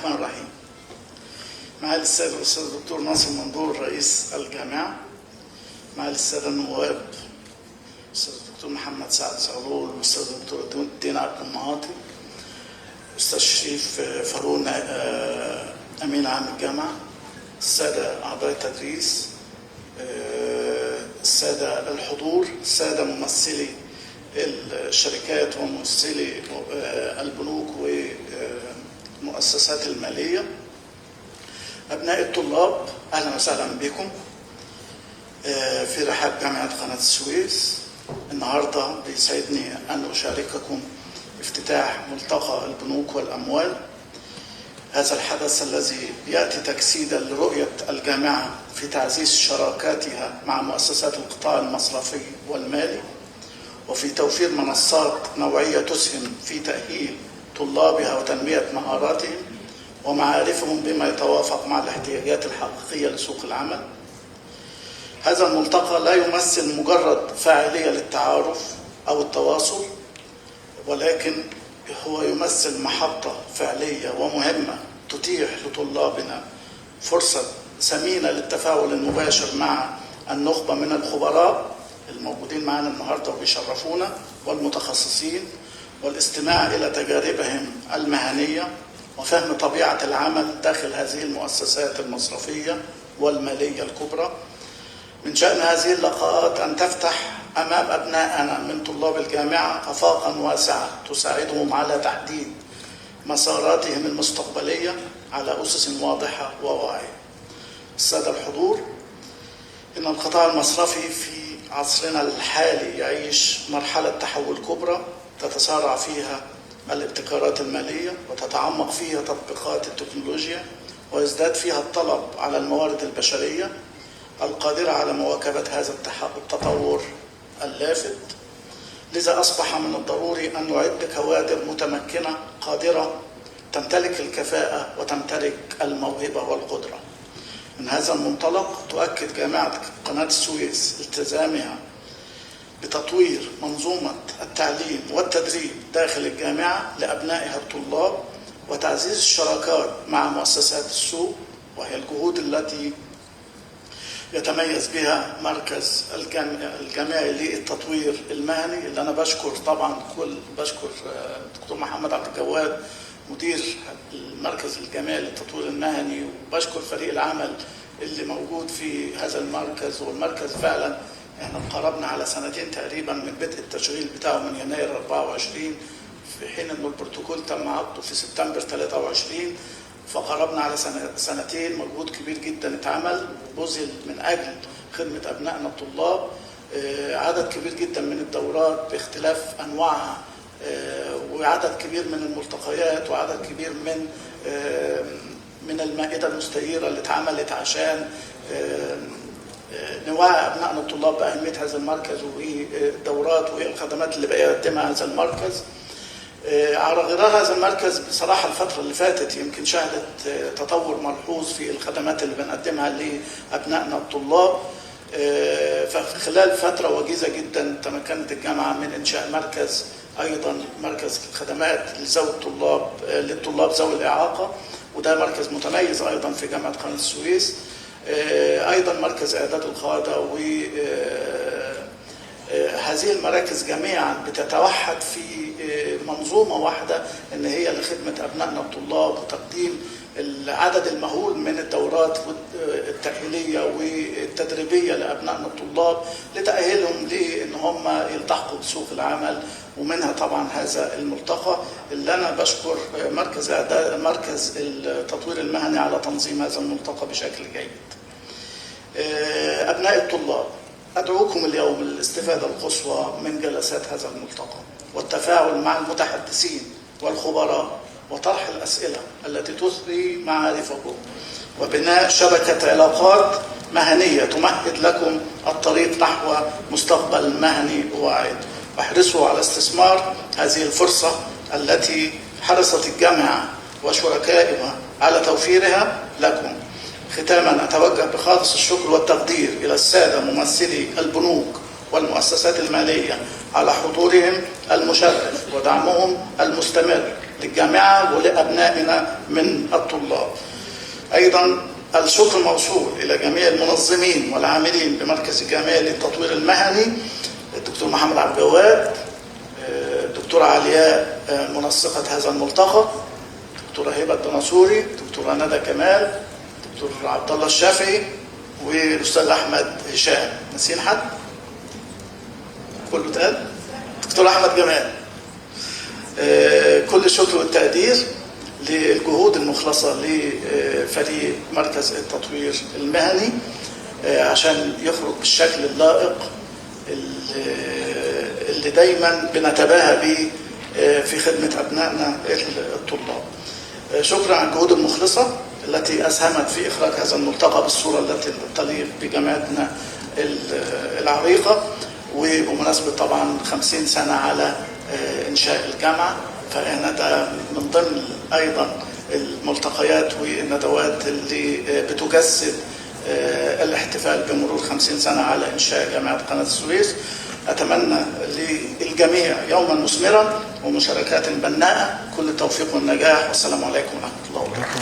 الرحمن الرحيم. معالي السيد الأستاذ الدكتور ناصر مندور رئيس الجامعة، معالي السادة النواب الأستاذ الدكتور محمد سعد زغلول، الأستاذ الدكتور دين عبد المعاطي، الأستاذ شريف فارون أمين عام الجامعة، السادة أعضاء التدريس، السادة الحضور، السادة ممثلي الشركات وممثلي البنوك والمؤسسات المالية، أبناء الطلاب، أهلا وسهلا بكم في رحاب جامعة قناة السويس. النهاردة بيسعدني أن أشارككم افتتاح ملتقى البنوك والأموال. هذا الحدث الذي يأتي تجسيدا لرؤية الجامعة في تعزيز شراكاتها مع مؤسسات القطاع المصرفي والمالي، وفي توفير منصات نوعية تسهم في تأهيل طلابها وتنمية مهاراتهم ومعارفهم بما يتوافق مع الاحتياجات الحقيقية لسوق العمل. هذا الملتقى لا يمثل مجرد فاعلية للتعارف أو التواصل، ولكن هو يمثل محطة فعلية ومهمة تتيح لطلابنا فرصة ثمينة للتفاعل المباشر مع النخبة من الخبراء الموجودين معنا النهاردة وبيشرفونا والمتخصصين، والاستماع إلى تجاربهم المهنية وفهم طبيعة العمل داخل هذه المؤسسات المصرفية والمالية الكبرى. من شأن هذه اللقاءات أن تفتح أمام أبنائنا من طلاب الجامعة آفاقا واسعة تساعدهم على تحديد مساراتهم المستقبلية على أسس واضحة وواعية. السادة الحضور، إن القطاع المصرفي في عصرنا الحالي يعيش مرحلة تحول كبرى تتسارع فيها الابتكارات المالية وتتعمق فيها تطبيقات التكنولوجيا ويزداد فيها الطلب على الموارد البشرية القادرة على مواكبة هذا التطور اللافت. لذا أصبح من الضروري أن نعد كوادر متمكنة قادرة تمتلك الكفاءة وتمتلك الموهبة والقدرة. من هذا المنطلق تؤكد جامعة قناة السويس التزامها بتطوير منظومة التعليم والتدريب داخل الجامعة لأبنائها الطلاب وتعزيز الشراكات مع مؤسسات السوق، وهي الجهود التي يتميز بها مركز الجامعي للتطوير المهني، اللي أنا بشكر الدكتور محمد عبد الجواد مدير المركز الجامعي للتطوير المهني، وبشكر فريق العمل اللي موجود في هذا المركز. والمركز فعلا احنا قربنا على سنتين تقريبا من بدء التشغيل بتاعه من يناير 24، في حين انه البروتوكول تم عقده في سبتمبر 23، فقربنا على سنتين. مجهود كبير جدا اتعمل وبذل من اجل خدمه ابنائنا الطلاب. عدد كبير جدا من الدورات باختلاف انواعها، وعدد كبير من الملتقيات، وعدد كبير من المائده المستديره اللي اتعملت عشان نوعي ابنائنا الطلاب باهميه هذا المركز والدورات والخدمات اللي بيقدمها هذا المركز. على غرار هذا المركز بصراحة الفترة اللي فاتت يمكن شهدت تطور ملحوظ في الخدمات اللي بنقدمها لأبنائنا الطلاب. فخلال فترة وجيزة جدا تمكنت الجامعة من إنشاء مركز خدمات للطلاب ذوي الإعاقة، وده مركز متميز أيضا في جامعة قناة السويس. أيضا مركز إعداد القادة، و هذه المراكز جميعا بتتوحد في منظومة واحدة إن هي لخدمة أبنائنا الطلاب وتقديم العدد المهول من الدورات التأهيلية والتدريبية لأبنائنا الطلاب لتأهيلهم لأن هم يلتحقوا بسوق العمل. ومنها طبعا هذا الملتقى اللي أنا بشكر مركز التطوير المهني على تنظيم هذا الملتقى بشكل جيد. أبناء الطلاب، أدعوكم اليوم للاستفادة القصوى من جلسات هذا الملتقى والتفاعل مع المتحدثين والخبراء وطرح الأسئلة التي تثري معارفكم وبناء شبكة علاقات مهنية تمهد لكم الطريق نحو مستقبل مهني واعد. واحرصوا على استثمار هذه الفرصة التي حرصت الجامعة وشركائها على توفيرها لكم. ختاما أتوجه بخالص الشكر والتقدير إلى السادة ممثلي البنوك والمؤسسات المالية على حضورهم المشرف ودعمهم المستمر للجامعة ولأبنائنا من الطلاب. أيضا الشكر موصول إلى جميع المنظمين والعاملين بمركز الجامعي للتطوير المهني، الدكتور محمد عبد الجواد، الدكتورة علياء منسقة هذا الملتقى، دكتورة هبة الدناصوري، دكتورة ندى كمال، دكتور عبد الله الشافعي، والأستاذ أحمد هشام. نسين حد؟ كله اتقال؟ دكتور أحمد جمال. كل الشكر والتقدير للجهود المخلصة لفريق مركز التطوير المهني عشان يخرج بالشكل اللائق اللي دايما بنتباهى به في خدمة أبنائنا الطلاب. شكرا على الجهود المخلصة التي أسهمت في إخراج هذا الملتقى بالصورة التي تليق بجامعتنا العريقة، وبمناسبة طبعا 50 سنة على إنشاء الجامعة، فإن ده من ضمن أيضا الملتقيات والندوات اللي بتجسد الاحتفال بمرور 50 سنة على إنشاء جامعة قناة السويس. أتمنى للجميع يوما مثمرا ومشاركات بناءة، كل التوفيق والنجاح، والسلام عليكم ورحمة الله وبركاته.